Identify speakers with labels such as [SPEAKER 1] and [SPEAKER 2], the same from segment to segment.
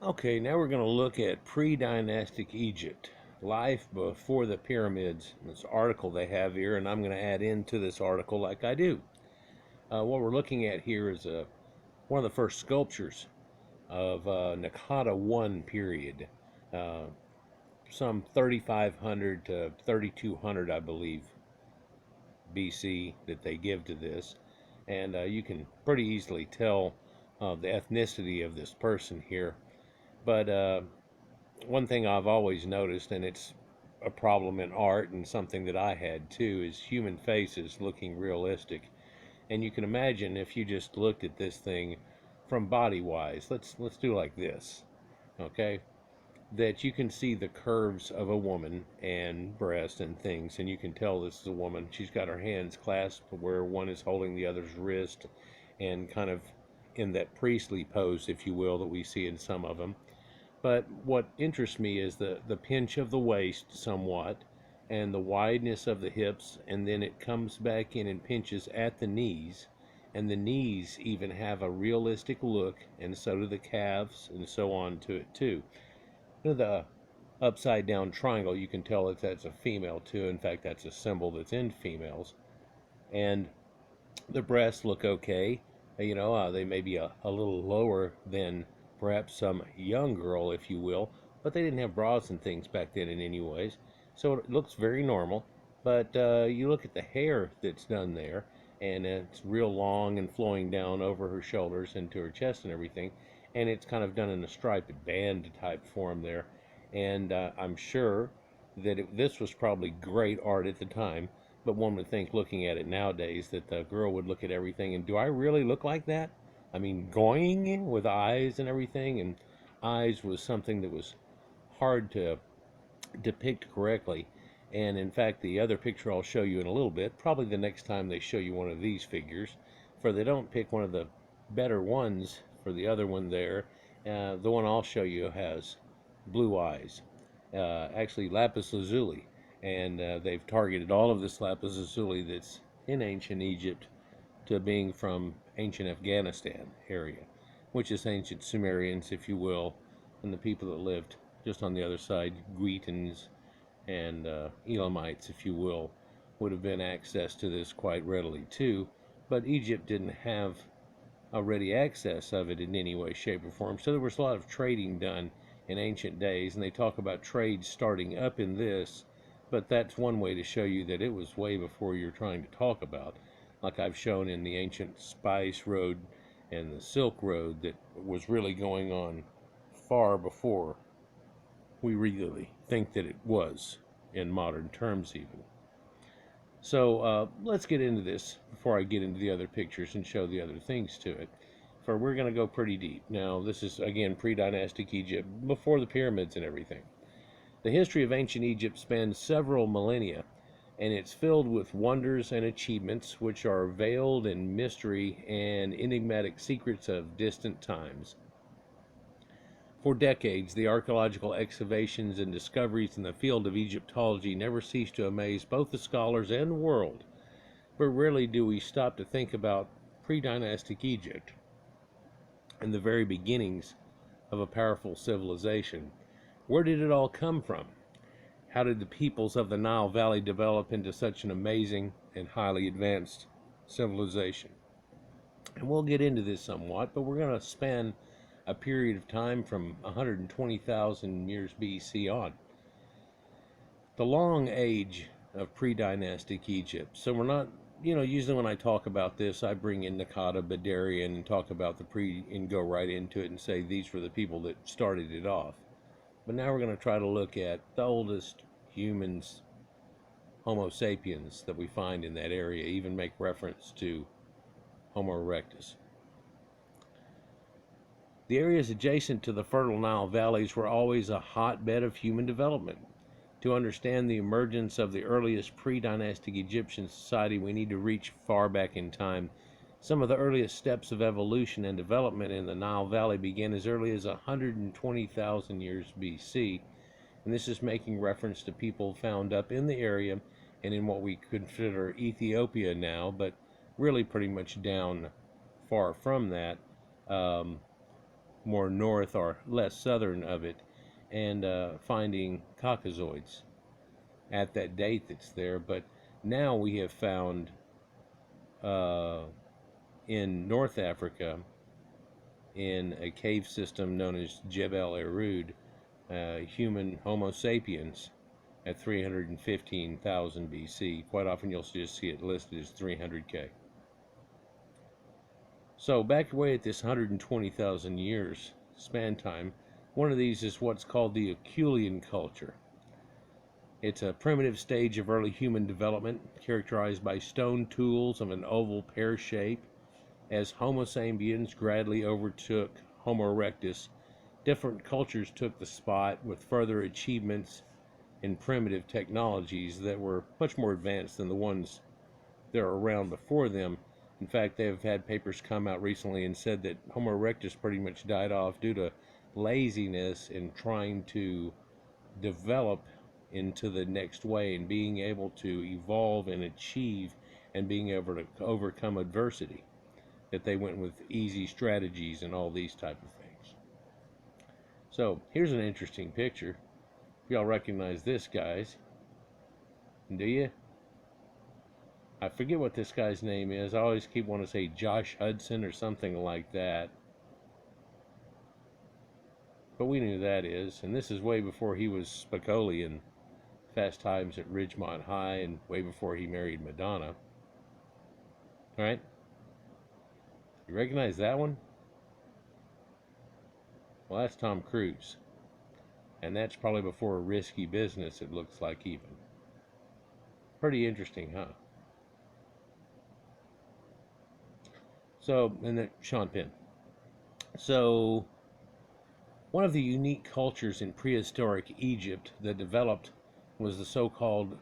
[SPEAKER 1] Okay, now we're going to look at pre-dynastic Egypt, life before the pyramids. This article they have here, and I'm going to add into this article like I do. What we're looking at here is one of the first sculptures of Naqada 1 period, uh, some 3500 to 3200, I believe, BC that they give to this. And you can pretty easily tell the ethnicity of this person here. But one thing I've always noticed, and it's a problem in art and something that I had too, is human faces looking realistic. And you can imagine if you just looked at this thing from body wise. Let's do like this, okay? That you can see the curves of a woman and breast and things, and you can tell this is a woman. She's got her hands clasped where one is holding the other's wrist, and kind of in that priestly pose, if you will, that we see in some of them. But what interests me is the pinch of the waist somewhat, and the wideness of the hips, and then it comes back in and pinches at the knees, and the knees even have a realistic look, and so do the calves, and so on to it too. The upside down triangle, you can tell that that's a female too. In fact, that's a symbol that's in females. And the breasts look okay. They may be a little lower than perhaps some young girl, if you will, but they didn't have bras and things back then in any ways. So it looks very normal. But you look at the hair that's done there, and it's real long and flowing down over her shoulders and to her chest and everything. And it's kind of done in a striped band type form there. And I'm sure that this was probably great art at the time, but one would think, looking at it nowadays, that the girl would look at everything and, do I really look like that? I mean, going with eyes and everything, and eyes was something that was hard to depict correctly. And in fact, the other picture I'll show you in a little bit, probably the next time they show you one of these figures, for they don't pick one of the better ones for the other one there. The one I'll show you has blue eyes, actually lapis lazuli, and they've targeted all of this lapis lazuli that's in ancient Egypt to being from ancient Afghanistan area, which is ancient Sumerians, if you will, and the people that lived just on the other side, Guitans and Elamites, if you will, would have been access to this quite readily too. But Egypt didn't have a ready access of it in any way, shape, or form. So there was a lot of trading done in ancient days, and they talk about trade starting up in this, but that's one way to show you that it was way before you're trying to talk about, like I've shown in the ancient Spice Road and the Silk Road, that was really going on far before we really think that it was in modern terms even. So let's get into this before I get into the other pictures and show the other things to it. For we're going to go pretty deep. Now, this is, again, pre-dynastic Egypt, before the pyramids and everything. The history of ancient Egypt spans several millennia, and it's filled with wonders and achievements which are veiled in mystery and enigmatic secrets of distant times. For decades, the archaeological excavations and discoveries in the field of Egyptology never cease to amaze both the scholars and the world. But rarely do we stop to think about pre-dynastic Egypt and the very beginnings of a powerful civilization. Where did it all come from? How did the peoples of the Nile Valley develop into such an amazing and highly advanced civilization? And we'll get into this somewhat, but we're going to span a period of time from 120,000 years BC on. The long age of pre-dynastic Egypt. So we're not, usually when I talk about this, I bring in Naqada, Badarian, and talk about the and go right into it and say these were the people that started it off. But now we're going to try to look at the oldest humans, Homo sapiens, that we find in that area, even make reference to Homo erectus. The areas adjacent to the fertile Nile valleys were always a hotbed of human development. To understand the emergence of the earliest pre-dynastic Egyptian society, we need to reach far back in time. Some of the earliest steps of evolution and development in the Nile Valley began as early as 120,000 years BC, and this is making reference to people found up in the area and in what we consider Ethiopia now, but really pretty much down far from that. more north or less southern of it, and finding Caucasoids at that date that's there. But now we have found uh, in North Africa, in a cave system known as Jebel Erud, human Homo sapiens at 315,000 BC. Quite often you'll just see it listed as 300K. So back away at this 120,000 years span time, one of these is what's called the Acheulean culture. It's a primitive stage of early human development characterized by stone tools of an oval pear shape. As Homo sapiens gradually overtook Homo erectus, different cultures took the spot with further achievements in primitive technologies that were much more advanced than the ones that were around before them. In fact, they've had papers come out recently and said that Homo erectus pretty much died off due to laziness in trying to develop into the next way and being able to evolve and achieve and being able to overcome adversity. That they went with easy strategies and all these type of things. So here's an interesting picture. Y'all recognize this, guys? Do you? I forget what this guy's name is. I always keep wanting to say Josh Hudson or something like that. But we knew who that is. And this is way before he was Spicoli in Fast Times at Ridgemont High and way before he married Madonna. Alright? You recognize that one? Well, that's Tom Cruise. And that's probably before Risky Business, it looks like, even. Pretty interesting, huh? So, and then Sean Penn. So, one of the unique cultures in prehistoric Egypt that developed was the so-called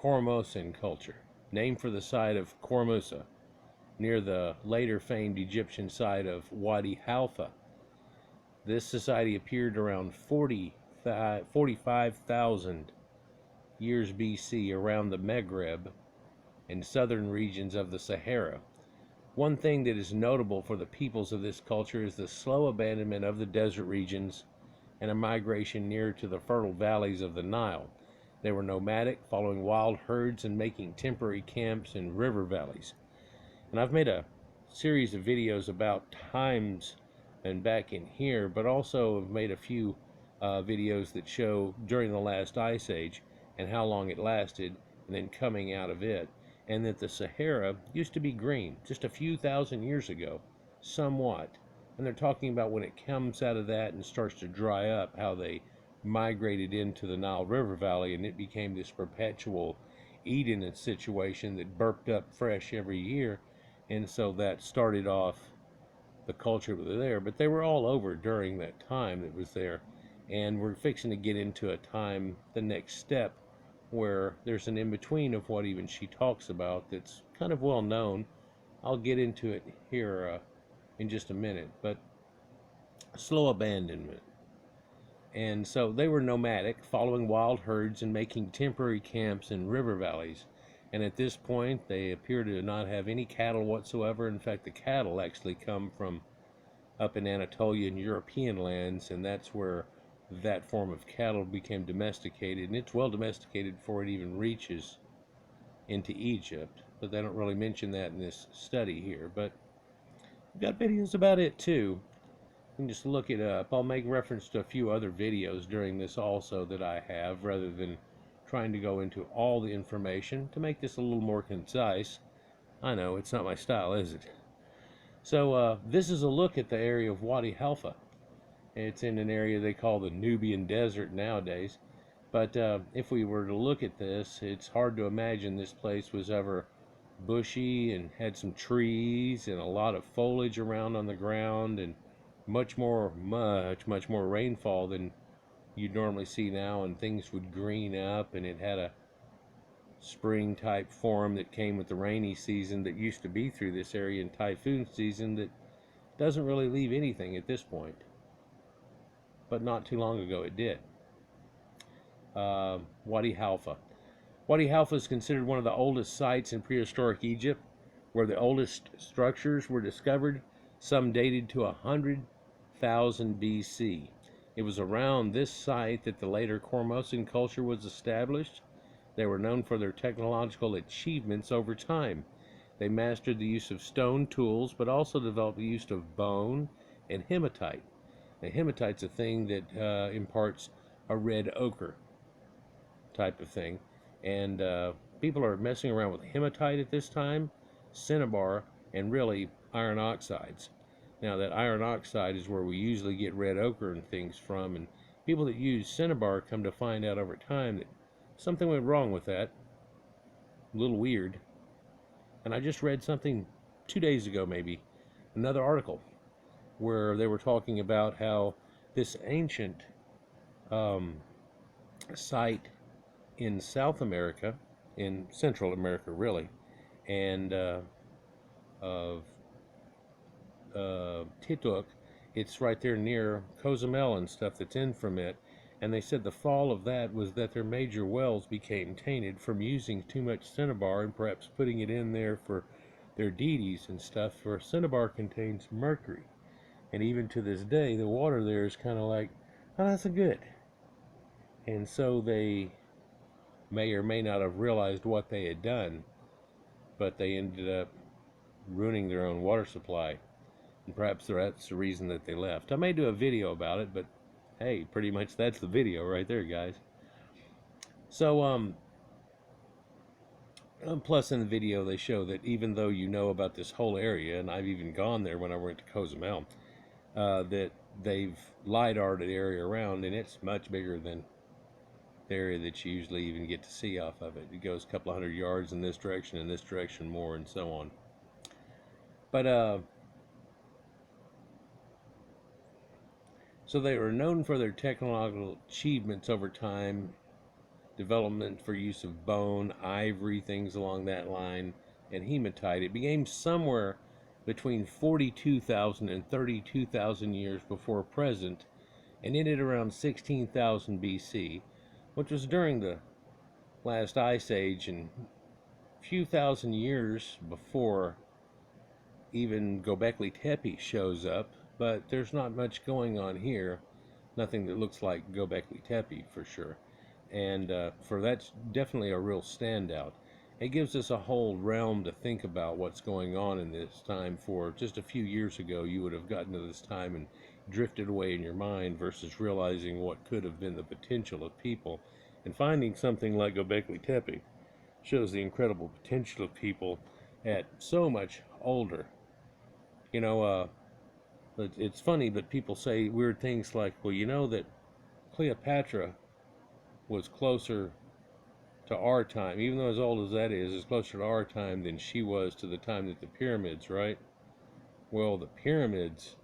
[SPEAKER 1] Formosan culture, named for the site of Formosa, near the later famed Egyptian site of Wadi Halfa. This society appeared around 45,000 years BC around the Maghreb and southern regions of the Sahara. One thing that is notable for the peoples of this culture is the slow abandonment of the desert regions and a migration near to the fertile valleys of the Nile. They were nomadic, following wild herds and making temporary camps in river valleys. And I've made a series of videos about times and back in here, but also have made a few videos that show during the last ice age and how long it lasted and then coming out of it. And that the Sahara used to be green just a few thousand years ago, somewhat. And they're talking about when it comes out of that and starts to dry up, how they migrated into the Nile River Valley and it became this perpetual Eden situation that burped up fresh every year. And so that started off the culture that was there, but they were all over during that time that was there. And we're fixing to get into a time, the next step, where there's an in-between of what even she talks about that's kind of well known. I'll get into it here in just a minute, but slow abandonment. And so they were nomadic, following wild herds and making temporary camps in river valleys. And at this point, they appear to not have any cattle whatsoever. In fact, the cattle actually come from up in Anatolian European lands, and that's where that form of cattle became domesticated. And it's well domesticated before it even reaches into Egypt. But they don't really mention that in this study here. But I've got videos about it too. You can just look it up. I'll make reference to a few other videos during this also that I have, rather than trying to go into all the information to make this a little more concise. I know, it's not my style, is it? So this is a look at the area of Wadi Halfa. It's in an area they call the Nubian Desert nowadays. But if we were to look at this, it's hard to imagine this place was ever bushy and had some trees and a lot of foliage around on the ground and much more rainfall than you'd normally see now, and things would green up, and it had a spring type form that came with the rainy season that used to be through this area in typhoon season that doesn't really leave anything at this point, but not too long ago it did. Wadi Halfa. Wadi Halfa is considered one of the oldest sites in prehistoric Egypt, where the oldest structures were discovered. Some dated to 100 1000 BC. It was around this site that the later Formosan culture was established. They were known for their technological achievements over time. They mastered the use of stone tools, but also developed the use of bone and hematite. Now, hematite's a thing that imparts a red ochre type of thing. And people are messing around with hematite at this time, cinnabar, and really iron oxides. Now, that iron oxide is where we usually get red ochre and things from, and people that use cinnabar come to find out over time that something went wrong with that. A little weird. And I just read something 2 days ago, maybe, another article where they were talking about how this ancient site in South America, in Central America, really, and Tituk, it's right there near Cozumel and stuff that's in from it. And they said the fall of that was that their major wells became tainted from using too much cinnabar and perhaps putting it in there for their deities and stuff. For cinnabar contains mercury, and even to this day, the water there is kind of like, oh, that's good. And so they may or may not have realized what they had done, but they ended up ruining their own water supply. And perhaps that's the reason that they left. I may do a video about it, but hey, pretty much that's the video right there, guys. So, plus in the video they show that even though you know about this whole area, and I've even gone there when I went to Cozumel, that they've LiDAR'd the area around, and it's much bigger than the area that you usually even get to see off of it. It goes a couple of 100 yards in this direction more, and so on. But, so they were known for their technological achievements over time, development for use of bone, ivory, things along that line, and hematite. It began somewhere between 42,000 and 32,000 years before present, and ended around 16,000 BC, which was during the last ice age, and a few thousand years before even Göbekli Tepe shows up. But there's not much going on here, nothing that looks like Göbekli Tepe for sure. And for that's definitely a real standout. It gives us a whole realm to think about what's going on in this time. For just a few years ago, you would have gotten to this time and drifted away in your mind, versus realizing what could have been the potential of people. And finding something like Göbekli Tepe shows the incredible potential of people at so much older. You know, it's funny, but people say weird things like, well, you know that Cleopatra was closer to our time, even though as old as that is closer to our time than she was to the time that the pyramids, right? Well, the pyramids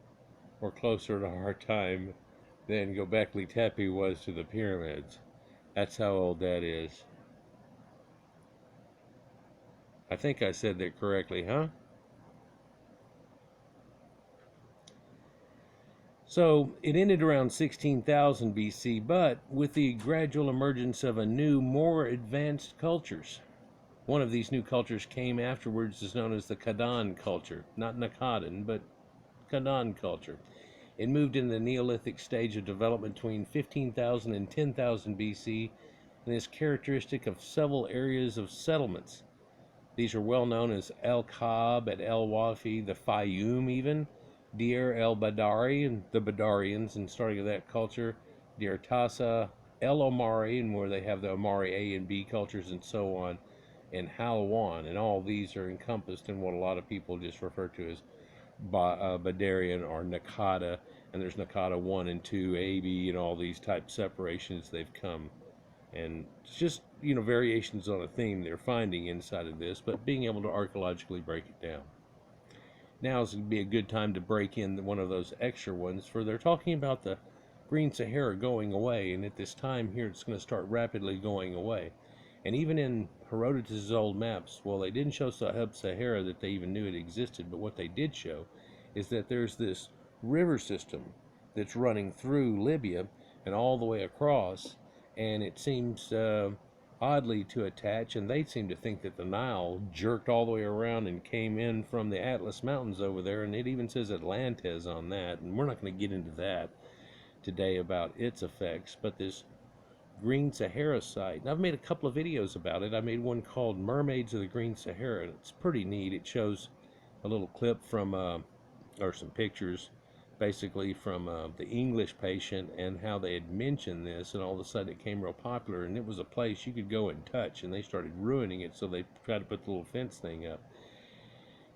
[SPEAKER 1] were closer to our time than Göbekli Tepe was to the pyramids. That's how old that is. I think I said that correctly, huh? So it ended around 16,000 BC, but with the gradual emergence of a new, more advanced cultures. One of these new cultures came afterwards, is known as the Kadan culture. Not Nakadan, but Kadan culture. It moved in the Neolithic stage of development between 15,000 and 10,000 BC, and is characteristic of several areas of settlements. These are well known as El Kab at El Wafi, the Fayum even, Deir el Badari, and the Badarians, and starting with that culture, Deir Tasa, El Omari, and where they have the Omari A and B cultures and so on, and Halwan, and all these are encompassed in what a lot of people just refer to as Badarian or Nakada, and there's Nakada 1 and 2, A, B, and all these type separations they've come. And it's just, you know, variations on a theme they're finding inside of this, but being able to archaeologically break it down. Now is going to be a good time to break in one of those extra ones, for they're talking about the Green Sahara going away, and at this time here it's going to start rapidly going away. And even in Herodotus' old maps, well, they didn't show Sahara that they even knew it existed, but what they did show is that there's this river system that's running through Libya and all the way across, and it seems oddly to attach, and they seem to think that the Nile jerked all the way around and came in from the Atlas Mountains over there, and it even says Atlantis on that, and we're not going to get into that today about its effects. But this Green Sahara site, and I've made a couple of videos about it. I made one called Mermaids of the Green Sahara, and it's pretty neat. It shows a little clip from or some pictures basically from the English Patient, and how they had mentioned this, and all of a sudden it became real popular, and it was a place you could go and touch, and they started ruining it, so they tried to put the little fence thing up.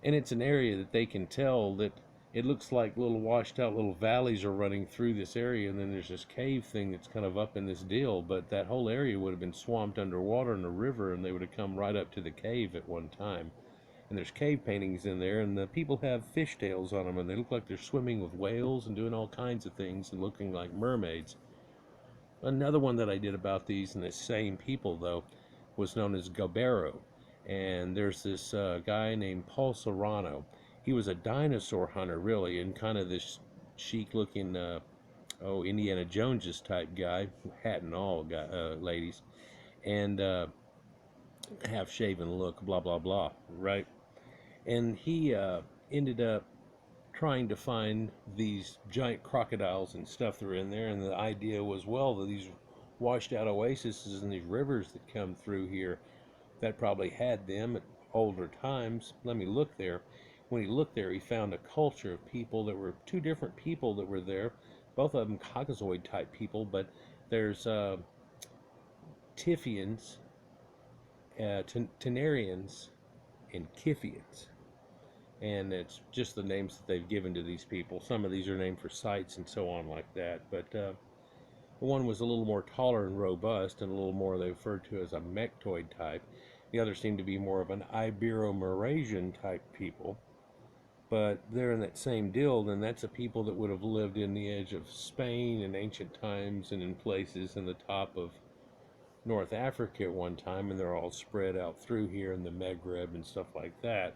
[SPEAKER 1] And it's an area that they can tell that it looks like little washed out little valleys are running through this area, and then there's this cave thing that's kind of up in this deal, but that whole area would have been swamped underwater in the river, and they would have come right up to the cave at one time. And there's cave paintings in there, and the people have fishtails on them, and they look like they're swimming with whales and doing all kinds of things and looking like mermaids. Another one that I did about these, and the same people though, was known as Gabero. And there's this guy named Paul Serrano. He was a dinosaur hunter, really, and kind of this chic looking Indiana Jones type guy, hat and all, ladies, and half shaven look, blah blah blah, right? And he ended up trying to find these giant crocodiles and stuff that were in there, and the idea was, well, that these washed out oases and these rivers that come through here, that probably had them at older times. Let me look there. When he looked there, he found a culture of people that were two different people that were there, both of them Caucasoid type people, but there's Tiffians, Tenarians, and Kiffians. And it's just the names that they've given to these people. Some of these are named for sites and so on like that, but one was a little more taller and robust, and a little more they referred to as a mectoid type. The other seemed to be more of an Ibero-Maurasian type people, but they're in that same deal. Then that's a people that would have lived in the edge of Spain in ancient times, and in places in the top of North Africa at one time, and they're all spread out through here in the Maghreb and stuff like that.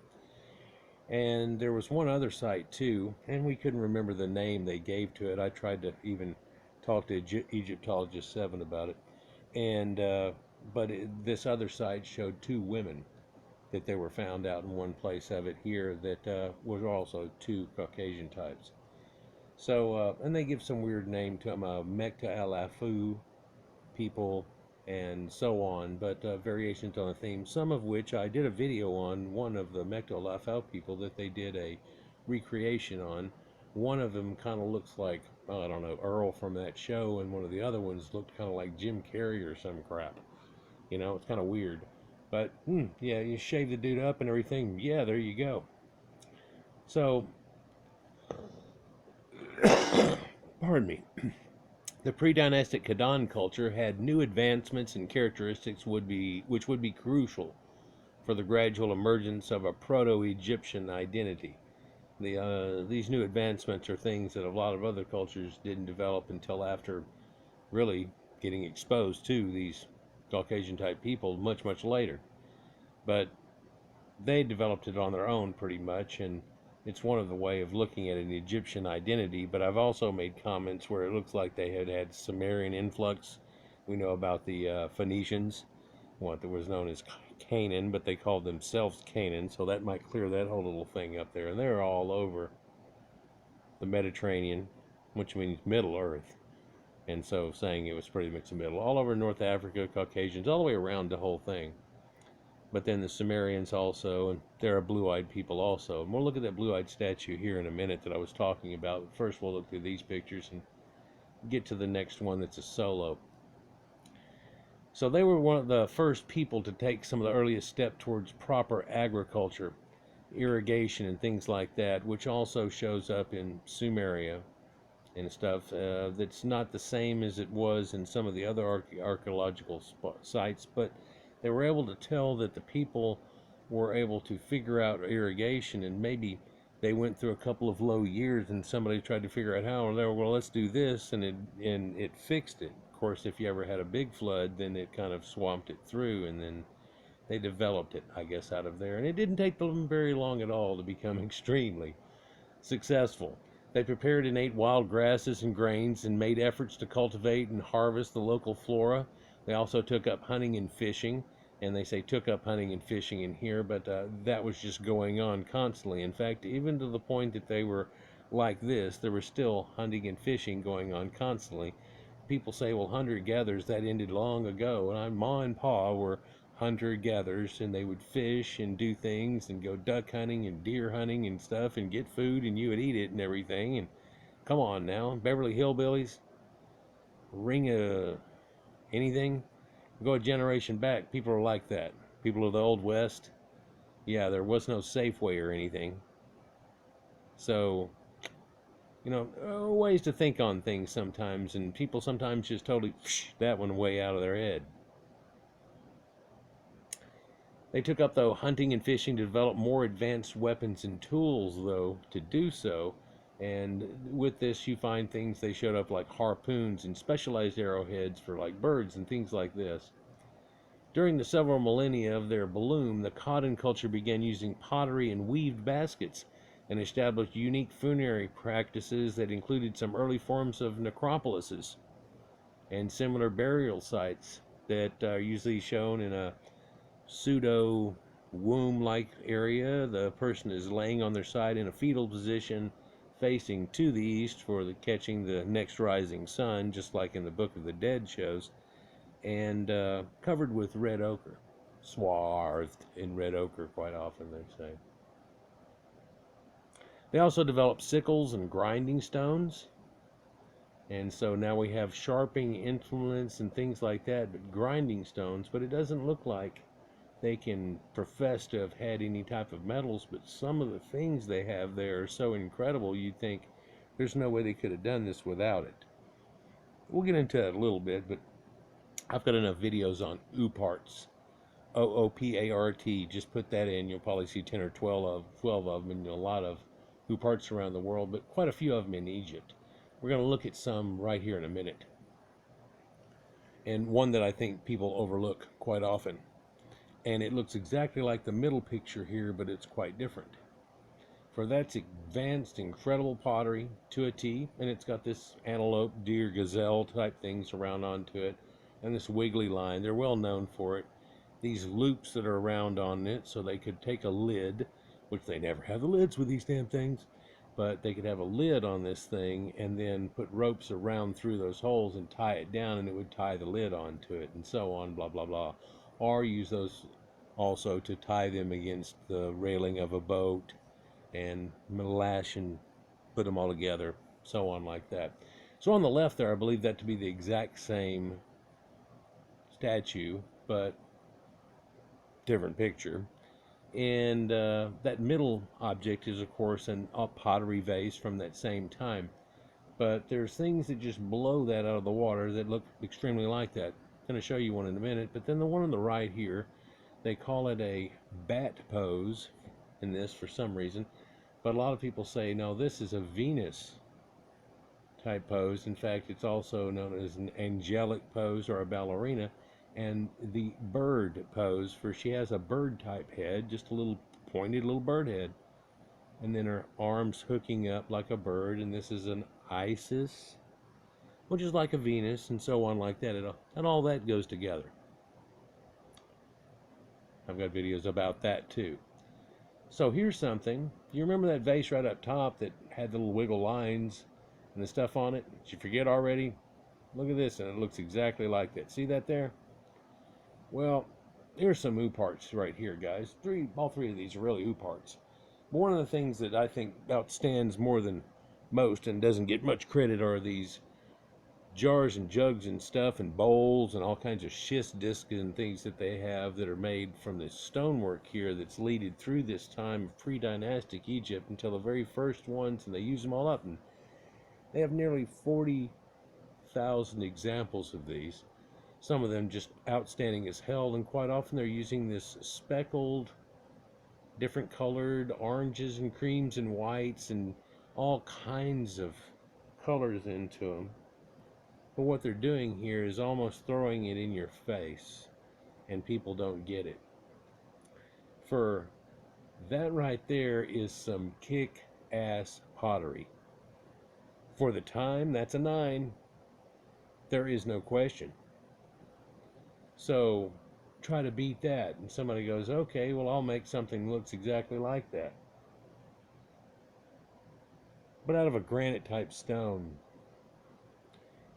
[SPEAKER 1] And there was one other site too, and we couldn't remember the name they gave to it. I tried to even talk to Egyptologist 7 about it, and this other site showed two women that they were found out in one place of it here that were also two Caucasian types. So, and they give some weird name to them, Mekta Alafu people, and so on, but variations on the theme, some of which I did a video on. One of the Mekta Alafu people that they did a recreation on. One of them kind of looks like, well, I don't know, Earl from that show, and one of the other ones looked kind of like Jim Carrey or some crap. You know, it's kind of weird. But, yeah, you shave the dude up and everything. Yeah, there you go. So, pardon me. The predynastic Kadan culture had new advancements and characteristics which would be crucial for the gradual emergence of a proto-Egyptian identity. These new advancements are things that a lot of other cultures didn't develop until after really getting exposed to these Caucasian type people much, much later. But they developed it on their own pretty much, and it's one of the way of looking at an Egyptian identity. But I've also made comments where it looks like they had Sumerian influx. We know about the Phoenicians, what that was known as Canaan, but they called themselves Canaan, so that might clear that whole little thing up there. And they're all over the Mediterranean, which means Middle Earth. And so saying it was pretty much the middle. All over North Africa, Caucasians, all the way around the whole thing. But then the Sumerians also, and there are blue-eyed people also. And we'll look at that blue-eyed statue here in a minute that I was talking about. But first we'll look through these pictures and get to the next one that's a solo. So they were one of the first people to take some of the earliest steps towards proper agriculture, irrigation and things like that, which also shows up in Sumeria and stuff. That's not the same as it was in some of the other archaeological sites, but they were able to tell that the people were able to figure out irrigation, and maybe they went through a couple of low years and somebody tried to figure out how, and they were, well, let's do this, and it fixed it. Of course, if you ever had a big flood, then it kind of swamped it through, and then they developed it, I guess, out of there. And it didn't take them very long at all to become extremely successful. They prepared and ate wild grasses and grains, and made efforts to cultivate and harvest the local flora. They also took up hunting and fishing, and they say took up hunting and fishing in here, but that was just going on constantly. In fact, even to the point that they were like this, there was still hunting and fishing going on constantly. People say, well, hunter-gatherers, that ended long ago, and Ma and Pa were hunter-gatherers, and they would fish and do things and go duck hunting and deer hunting and stuff and get food, and you would eat it and everything. And come on now, Beverly Hillbillies, ring a anything, go a generation back, people are like that. People of the Old West, yeah, there was no Safeway or anything. So, ways to think on things sometimes, and people sometimes just totally that one way out of their head. They took up, though, hunting and fishing to develop more advanced weapons and tools, though, to do so. And with this, you find things they showed up like harpoons and specialized arrowheads for like birds and things like this. During the several millennia of their bloom, the cotton culture began using pottery and weaved baskets and established unique funerary practices that included some early forms of necropolises and similar burial sites that are usually shown in a pseudo womb-like area. The person is laying on their side in a fetal position, facing to the east for catching the next rising sun, just like in the Book of the Dead shows, and covered with red ochre, swathed in red ochre quite often, they say. They also developed sickles and grinding stones, and so now we have sharpening implements and things like that, but grinding stones. But it doesn't look like they can profess to have had any type of metals, but some of the things they have there are so incredible you'd think there's no way they could have done this without it. We'll get into that a little bit, but I've got enough videos on OOPARTs, OOPART. Just put that in, you'll probably see 10 or 12 of them, and a lot of OOPARTs around the world, but quite a few of them in Egypt. We're going to look at some right here in a minute, and one that I think people overlook quite often. And it looks exactly like the middle picture here, but it's quite different. For that's advanced, incredible pottery to a T, and it's got this antelope, deer, gazelle type things around onto it, and this wiggly line. They're well known for it. These loops that are around on it, so they could take a lid, which they never have the lids with these damn things, but they could have a lid on this thing and then put ropes around through those holes and tie it down, and it would tie the lid onto it, and so on, blah, blah, blah. Or use those also to tie them against the railing of a boat and lash and put them all together, so on like that. So on the left there, I believe that to be the exact same statue, but different picture. And that middle object is, of course, a pottery vase from that same time. But there's things that just blow that out of the water that look extremely like that. I'm going to show you one in a minute. But then the one on the right here, they call it a bat pose in this for some reason. But a lot of people say, no, this is a Venus type pose. In fact, it's also known as an angelic pose or a ballerina. And the bird pose, for she has a bird type head, just a little pointed little bird head, and then her arms hooking up like a bird. And this is an Isis, which is like a Venus, and so on like that. And all that goes together. I've got videos about that too. So here's something. You remember that vase right up top that had the little wiggle lines and the stuff on it? Did you forget already? Look at this, and it looks exactly like that. See that there? Well, here's some OOPARTs right here, guys. All three of these are really OOPARTs. But one of the things that I think outstands more than most and doesn't get much credit are these jars and jugs and stuff and bowls and all kinds of schist discs and things that they have that are made from this stonework here that's leaded through this time of pre-dynastic Egypt until the very first ones, and they use them all up. And they have nearly 40,000 examples of these. Some of them just outstanding as hell, and quite often they're using this speckled, different colored oranges and creams and whites and all kinds of colors into them. But what they're doing here is almost throwing it in your face, and people don't get it. For that right there is some kick-ass pottery. For the time, that's a 9. There is no question. So try to beat that. And somebody goes, okay, well, I'll make something that looks exactly like that, but out of a granite type stone.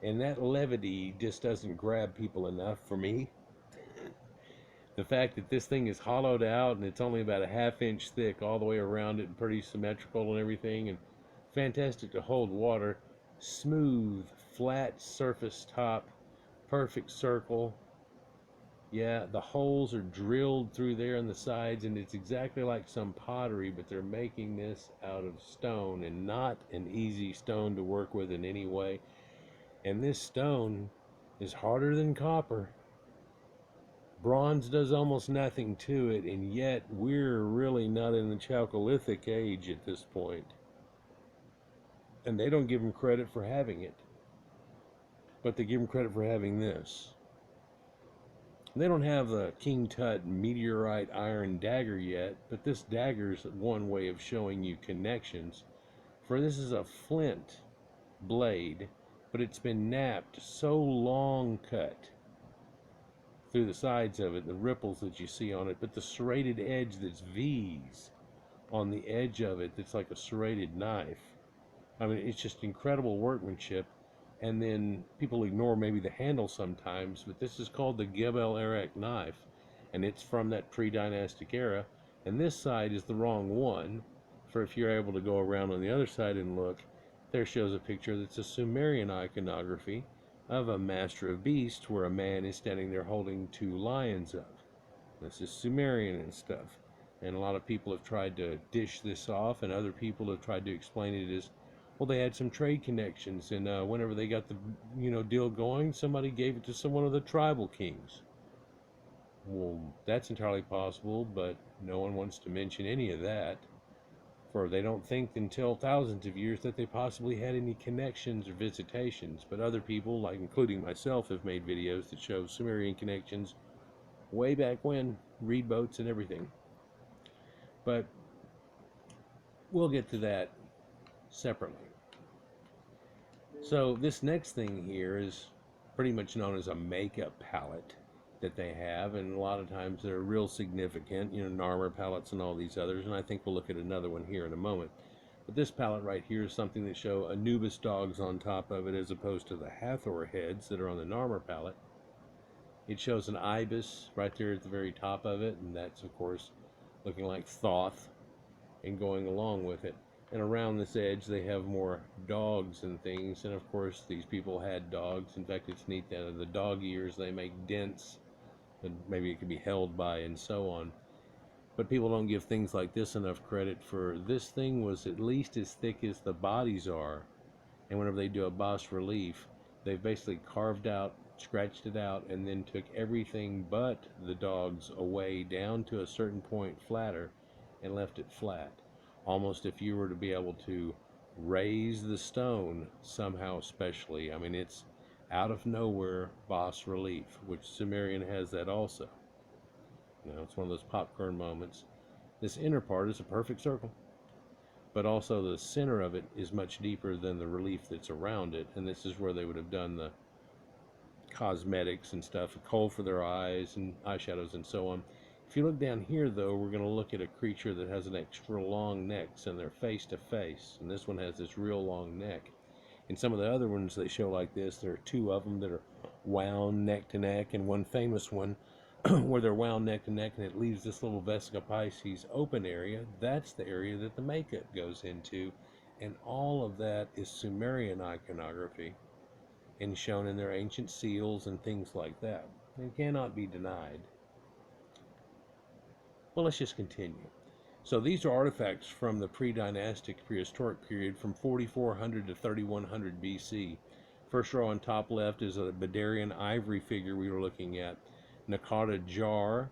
[SPEAKER 1] And that levity just doesn't grab people enough for me. The fact that this thing is hollowed out and it's only about a ½ inch thick all the way around it and pretty symmetrical and everything, and fantastic to hold water, smooth, flat surface top, perfect circle. Yeah, the holes are drilled through there on the sides, and it's exactly like some pottery, but they're making this out of stone, and not an easy stone to work with in any way. And this stone is harder than copper. Bronze does almost nothing to it, and yet we're really not in the Chalcolithic age at this point. And they don't give them credit for having it, but they give them credit for having this. They don't have the King Tut meteorite iron dagger yet, but this dagger's one way of showing you connections. For this is a flint blade, but it's been napped so long cut through the sides of it, the ripples that you see on it, but the serrated edge that's V's on the edge of it, that's like a serrated knife. I mean, it's just incredible workmanship. And then people ignore maybe the handle sometimes, but this is called the Gebel Erech knife, and it's from that pre-dynastic era. And this side is the wrong one, for if you're able to go around on the other side and look, there shows a picture that's a Sumerian iconography of a master of beasts where a man is standing there holding 2 lions up. This is Sumerian and stuff. And a lot of people have tried to dish this off, and other people have tried to explain it as, well, they had some trade connections, and whenever they got the deal going, somebody gave it to some one of the tribal kings. Well, that's entirely possible, but no one wants to mention any of that, for they don't think until thousands of years that they possibly had any connections or visitations. But other people, like including myself, have made videos that show Sumerian connections way back when, reed boats and everything. But we'll get to that separately. So this next thing here is pretty much known as a makeup palette that they have, and a lot of times they're real significant, Narmer palettes and all these others, and I think we'll look at another one here in a moment. But this palette right here is something that show Anubis dogs on top of it, as opposed to the Hathor heads that are on the Narmer palette. It shows an ibis right there at the very top of it, and that's of course looking like Thoth, and going along with it. And around this edge they have more dogs and things, and of course these people had dogs. In fact, it's neat that the dog ears, they make dents, and maybe it could be held by and so on. But people don't give things like this enough credit, for this thing was at least as thick as the bodies are. And whenever they do a bas relief, they've basically carved out, scratched it out, and then took everything but the dogs away down to a certain point flatter and left it flat. Almost if you were to be able to raise the stone somehow specially. I mean, it's out of nowhere bas relief, which Sumerian has that also. It's one of those popcorn moments. This inner part is a perfect circle, but also the center of it is much deeper than the relief that's around it, and this is where they would have done the cosmetics and stuff, a kohl for their eyes and eyeshadows and so on. If you look down here, though, we're going to look at a creature that has an extra long neck, and they're face to face, and this one has this real long neck. In some of the other ones they show like this, there are 2 of them that are wound neck to neck, and one famous one where they're wound neck to neck and it leaves this little Vesica Pisces open area. That's the area that the makeup goes into, and all of that is Sumerian iconography and shown in their ancient seals and things like that. It cannot be denied. Well, let's just continue. So these are artifacts from the pre-dynastic prehistoric period from 4400 to 3100 BC. First row on top left is a Badarian ivory figure we were looking at. Nakata jar,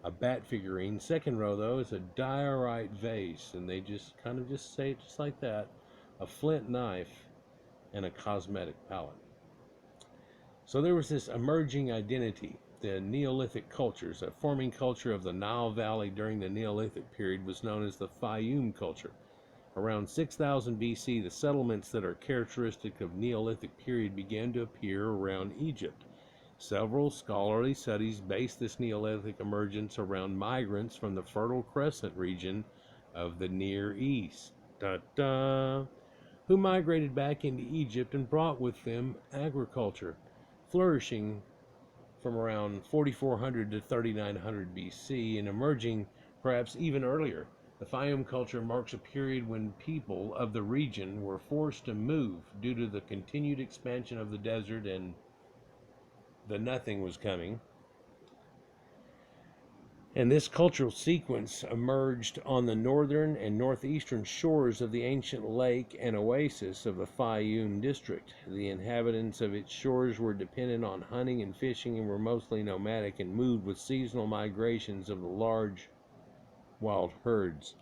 [SPEAKER 1] a bat figurine. Second row, though, is a diorite vase, and they just kind of just say it just like that. A flint knife and a cosmetic palette. So there was this emerging identity. The Neolithic cultures, a forming culture of the Nile Valley during the Neolithic period, was known as the Fayum culture. Around 6000 BC, the settlements that are characteristic of Neolithic period began to appear around Egypt. Several scholarly studies base this Neolithic emergence around migrants from the Fertile Crescent region of the Near East, who migrated back into Egypt and brought with them agriculture, flourishing from around 4400 to 3900 BC and emerging perhaps even earlier. The Fayum culture marks a period when people of the region were forced to move due to the continued expansion of the desert, and the nothing was coming. And this cultural sequence emerged on the northern and northeastern shores of the ancient lake and oasis of the Fayum district. The inhabitants of its shores were dependent on hunting and fishing and were mostly nomadic and moved with seasonal migrations of the large wild herds.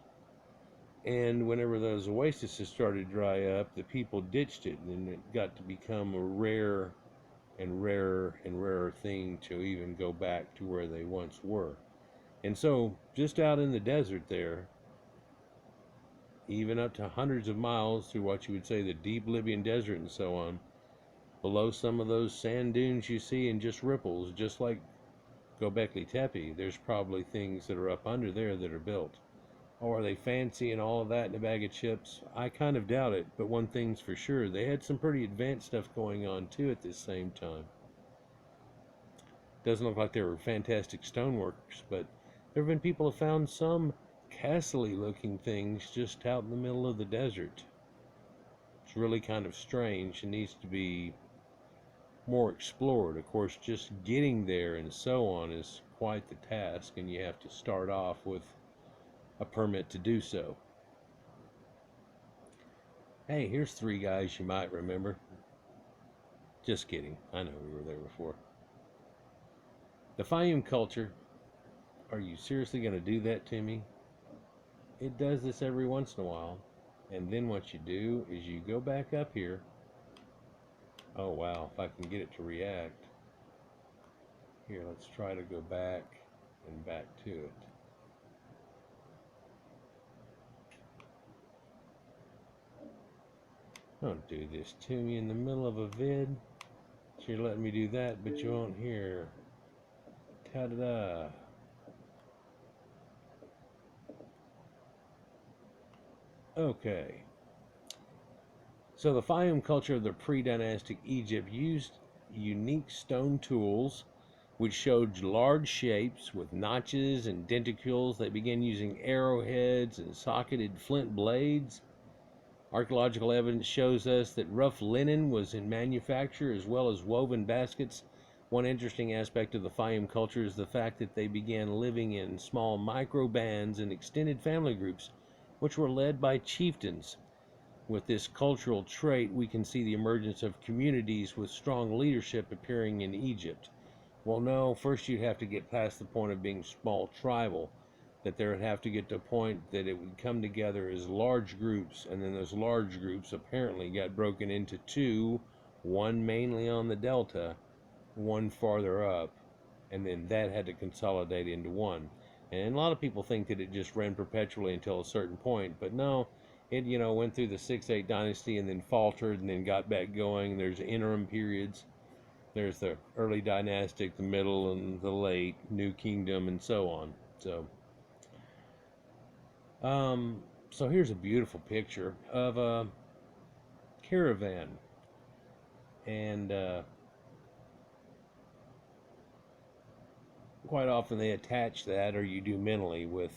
[SPEAKER 1] And whenever those oases started to dry up, the people ditched it, and it got to become a rare and rarer and rarer thing to even go back to where they once were. And so, just out in the desert there, even up to hundreds of miles through what you would say the deep Libyan desert and so on, below some of those sand dunes you see and just ripples, just like Göbekli Tepe, there's probably things that are up under there that are built. Oh, are they fancy and all of that in a bag of chips? I kind of doubt it, but one thing's for sure, they had some pretty advanced stuff going on too at this same time. Doesn't look like they were fantastic stoneworkers, but there have been people who found some castle-y looking things just out in the middle of the desert. It's really kind of strange and needs to be more explored. Of course, just getting there and so on is quite the task, and you have to start off with a permit to do so. Hey, here's three guys you might remember. Just kidding. I know we were there before. The Fayum culture. Are you seriously going to do that to me? It does this every once in a while. And then what you do is you go back up here. Oh, wow. If I can get it to react. Here, let's try to go back and back to it. Don't do this to me in the middle of a vid. So you're letting me do that, but you won't hear. Ta-da-da. Okay. So the Fayum culture of the predynastic Egypt used unique stone tools which showed large shapes with notches and denticles. They began using arrowheads and socketed flint blades. Archaeological evidence shows us that rough linen was in manufacture as well as woven baskets. One interesting aspect of the Fayum culture is the fact that they began living in small micro bands and extended family groups, which were led by chieftains. With this cultural trait, we can see the emergence of communities with strong leadership appearing in Egypt. Well, no, first you'd have to get past the point of being small tribal, that there would have to get to a point that it would come together as large groups, and then those large groups apparently got broken into two, one mainly on the delta, one farther up, and then that had to consolidate into one. And a lot of people think that it just ran perpetually until a certain point, but no, it went through the 6-8 dynasty and then faltered and then got back going. There's interim periods. There's the early dynastic, the middle, and the late New Kingdom, and so on. So here's a beautiful picture of a caravan, and quite often they attach that, or you do mentally, with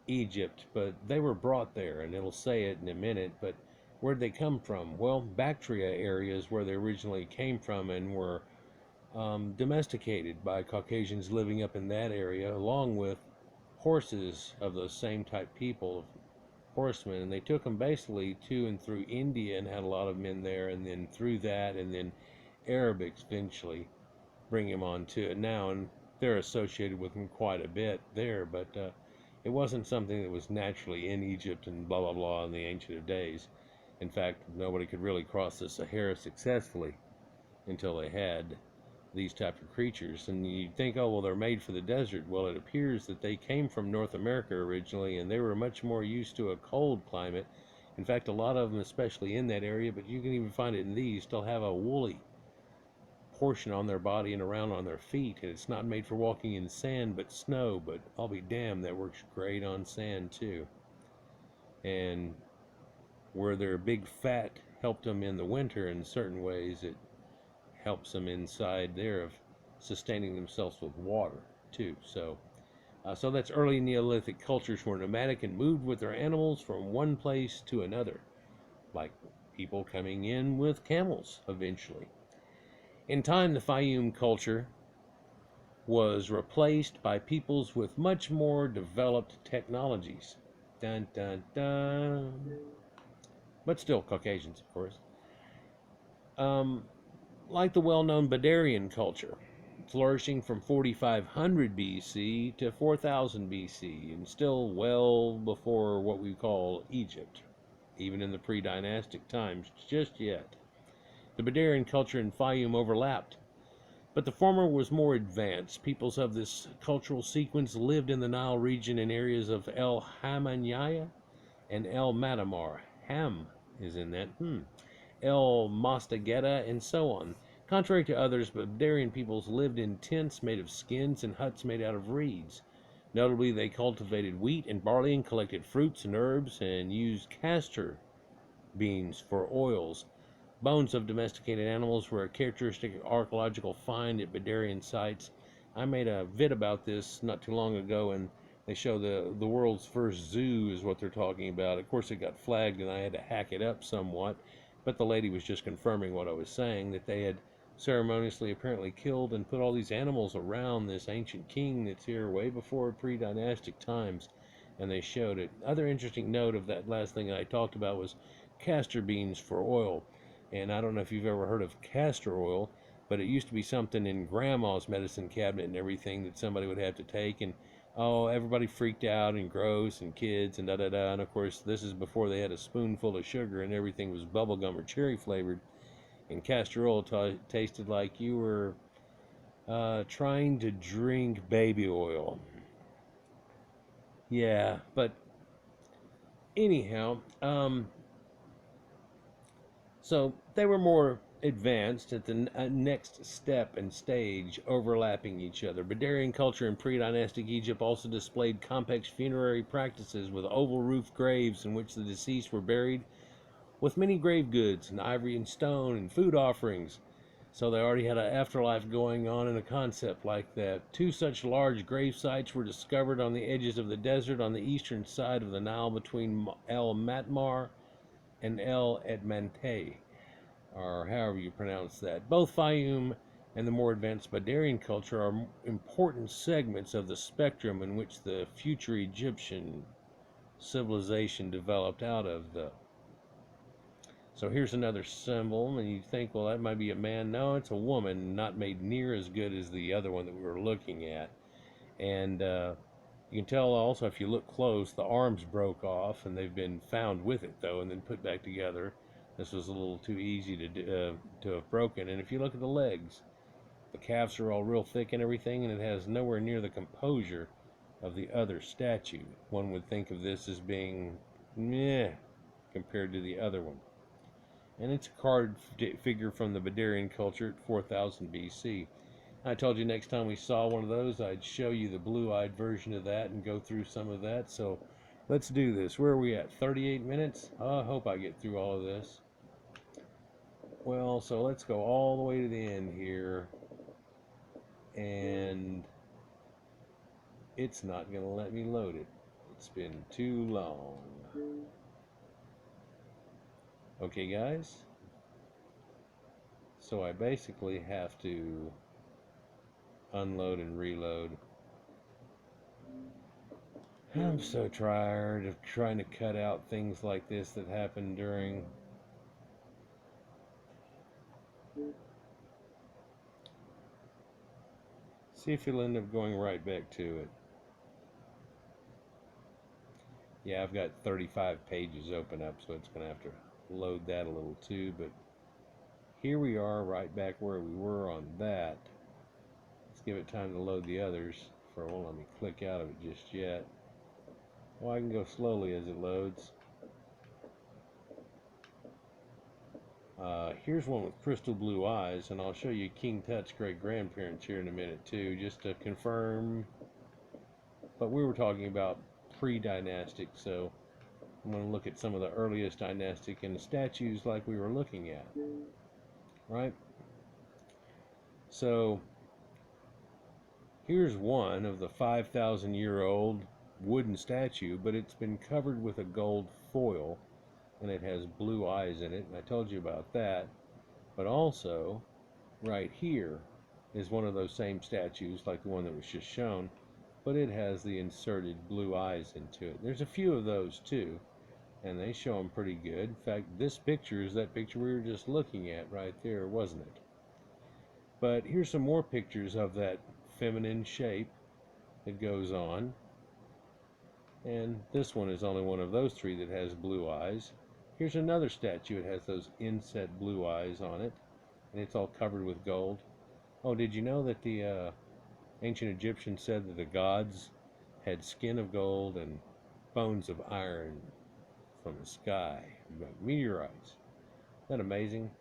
[SPEAKER 1] Egypt, but they were brought there, and it'll say it in a minute. But where'd they come from? Well, Bactria areas where they originally came from and were domesticated by Caucasians living up in that area, along with horses of those same type people, horsemen, and they took them basically to and through India and had a lot of men there, and then through that, and then Arabics eventually bring them on to it now, and they're associated with them quite a bit there, but it wasn't something that was naturally in Egypt and blah blah blah in the ancient days. In fact, nobody could really cross the Sahara successfully until they had these type of creatures. And you'd think, oh well, they're made for the desert. Well, it appears that they came from North America originally, and they were much more used to a cold climate. In fact, a lot of them, especially in that area, but you can even find it in these, still have a woolly portion on their body and around on their feet, and it's not made for walking in sand but snow, but I'll be damned, that works great on sand too. And where their big fat helped them in the winter in certain ways, it helps them inside there of sustaining themselves with water too. So that's early Neolithic cultures were nomadic and moved with their animals from one place to another, like people coming in with camels eventually. In time, the Fayum culture was replaced by peoples with much more developed technologies. Dun dun dun. But still Caucasians, of course. Like the well-known Badarian culture, flourishing from 4500 BC to 4000 BC, and still well before what we call Egypt, even in the pre-dynastic times, just yet. The Badarian culture and Fayum overlapped, but the former was more advanced. Peoples of this cultural sequence lived in the Nile region in areas of El Hamanaya and El Matamar. Ham is in that. El Mostageta, and so on. Contrary to others, Badarian peoples lived in tents made of skins and huts made out of reeds. Notably, they cultivated wheat and barley and collected fruits and herbs and used castor beans for oils. Bones of domesticated animals were a characteristic archaeological find at Badarian sites. I made a vid about this not too long ago, and they show the world's first zoo is what they're talking about. Of course, it got flagged, and I had to hack it up somewhat. But the lady was just confirming what I was saying, that they had ceremoniously apparently killed and put all these animals around this ancient king that's here way before pre-dynastic times, and they showed it. Other interesting note of that last thing I talked about was castor beans for oil. And I don't know if you've ever heard of castor oil, but it used to be something in grandma's medicine cabinet and everything that somebody would have to take, and oh, everybody freaked out and gross and kids and da-da-da. And of course, this is before they had a spoonful of sugar and everything was bubblegum or cherry flavored. And castor oil tasted like you were trying to drink baby oil. Yeah, but anyhow, so they were more advanced at the next step and stage, overlapping each other. Badarian culture in pre-dynastic Egypt also displayed complex funerary practices with oval-roofed graves in which the deceased were buried with many grave goods and ivory and stone and food offerings. So they already had an afterlife going on in a concept like that. Two such large grave sites were discovered on the edges of the desert on the eastern side of the Nile between El Matmar and El Edmante, or however you pronounce that. Both Fayum and the more advanced Badarian culture are important segments of the spectrum in which the future Egyptian civilization developed out of, though. So here's another symbol, and you think, well, that might be a man. No, it's a woman, not made near as good as the other one that we were looking at. And you can tell also, if you look close, the arms broke off, and they've been found with it, though, and then put back together. This was a little too easy to have broken. And if you look at the legs, the calves are all real thick and everything, and it has nowhere near the composure of the other statue. One would think of this as being meh compared to the other one. And it's a card figure from the Badarian culture at 4000 BC. I told you next time we saw one of those, I'd show you the blue-eyed version of that and go through some of that. So let's do this. Where are we at? 38 minutes? I hope I get through all of this. Well, so let's go all the way to the end here. And it's not going to let me load it. It's been too long. Okay, guys. So I basically have to unload and reload. I'm so tired of trying to cut out things like this that happen during see if it'll end up going right back to it. Yeah, I've got 35 pages open up, so it's gonna have to load that a little too, but here we are right back where we were on that. Let's give it time to load the others. It won't let me click out of it just yet. Well, I can go slowly as it loads. Here's one with crystal blue eyes, and I'll show you King Tut's great-grandparents here in a minute too, just to confirm. But we were talking about pre-dynastic, so I'm going to look at some of the earliest dynastic and the statues like we were looking at, right? So here's one of the 5,000-year-old wooden statue, but it's been covered with a gold foil, and it has blue eyes in it, and I told you about that. But also, right here is one of those same statues, like the one that was just shown, but it has the inserted blue eyes into it. There's a few of those too, and they show them pretty good. In fact, this picture is that picture we were just looking at right there, wasn't it? But here's some more pictures of that feminine shape that goes on. And this one is only one of those three that has blue eyes. Here's another statue. It has those inset blue eyes on it, and it's all covered with gold. Oh, did you know that the ancient Egyptians said that the gods had skin of gold and bones of iron from the sky, meteorites? Isn't that amazing?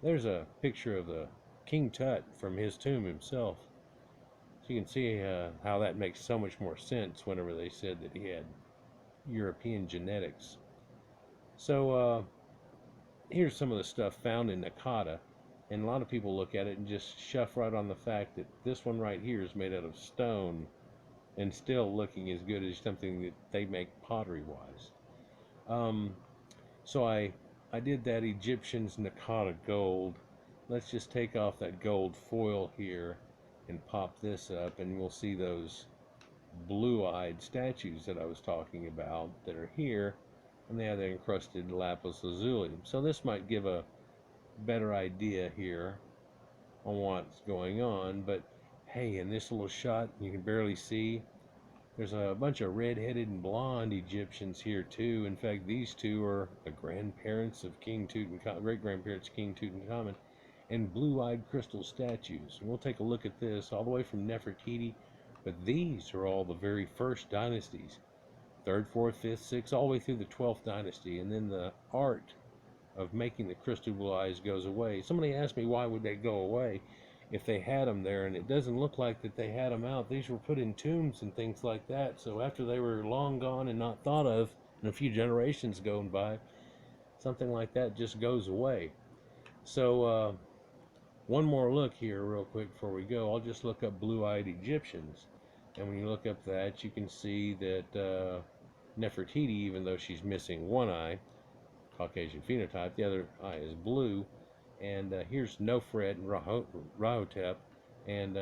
[SPEAKER 1] There's a picture of the King Tut from his tomb himself. So you can see how that makes so much more sense whenever they said that he had European genetics. So here's some of the stuff found in Nakata, and a lot of people look at it and just shuff right on the fact that this one right here is made out of stone and still looking as good as something that they make pottery wise. So I did that Egyptians Nakata gold. Let's just take off that gold foil here and pop this up, and we'll see those blue-eyed statues that I was talking about that are here, and they have the encrusted lapis lazuli. So this might give a better idea here on what's going on. But hey, in this little shot you can barely see, there's a bunch of red-headed and blonde Egyptians here too. In fact, these two are the grandparents of King Tutankhamun, great-grandparents of King Tutankhamun, and blue-eyed crystal statues. And we'll take a look at this all the way from Nefertiti, but these are all the very first dynasties, 3rd, 4th, 5th, 6th, all the way through the 12th dynasty. And then the art of making the crystal blue eyes goes away. Somebody asked me why would they go away if they had them there, and it doesn't look like that they had them out. These were put in tombs and things like that, so after they were long gone and not thought of, and a few generations going by, something like that just goes away. So one more look here real quick before we go. I'll just look up blue-eyed Egyptians, and when you look up that, you can see that Nefertiti, even though she's missing one eye, Caucasian phenotype, the other eye is blue. And here's Nofret and Rahotep, and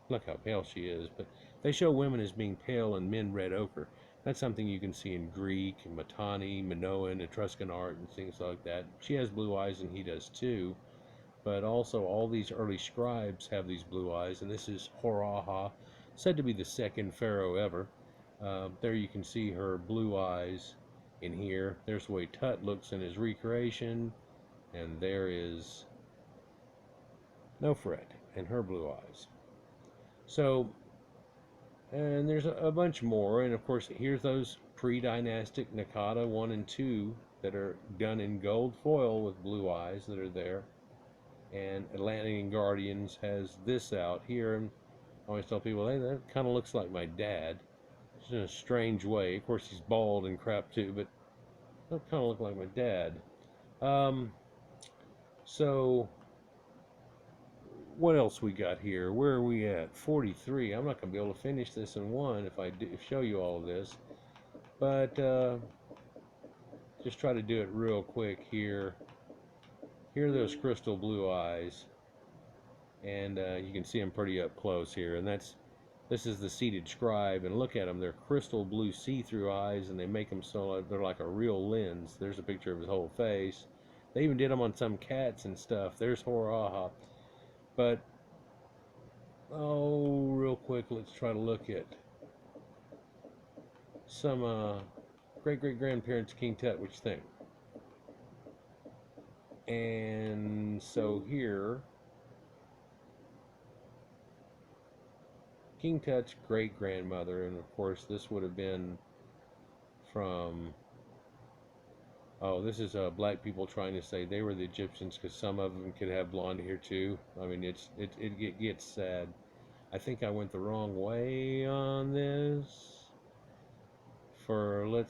[SPEAKER 1] look how pale she is. But they show women as being pale and men red ochre. That's something you can see in Greek, Mitanni, Minoan, Etruscan art, and things like that. She has blue eyes, and he does too. But also all these early scribes have these blue eyes, and this is Horaha, said to be the second pharaoh ever. There you can see her blue eyes in here. There's the way Tut looks in his recreation, and there is Nofret and her blue eyes. So, and there's a bunch more, and of course here's those pre-dynastic Nakata 1 and 2 that are done in gold foil with blue eyes that are there. And Atlantean Guardians has this out here, and I always tell people, hey, that kind of looks like my dad. It's in a strange way. Of course, he's bald and crap too, but that kind of look like my dad. So what else we got here? Where are we at? 43. I'm not going to be able to finish this in one if I show you all of this, but just try to do it real quick here. Here are those crystal blue eyes, and you can see them pretty up close here. And this is the seated scribe, and look at them. They're crystal blue see-through eyes, and they make them so they're like a real lens. There's a picture of his whole face. They even did them on some cats and stuff. There's Horaha. But real quick, let's try to look at some great-great-grandparents of King Tut. What you think? And so here, King Tut's great-grandmother, and of course this would have been from Oh, this is black people trying to say they were the Egyptians because some of them could have blonde hair too. I mean, it gets sad. I think I went the wrong way on this. For let's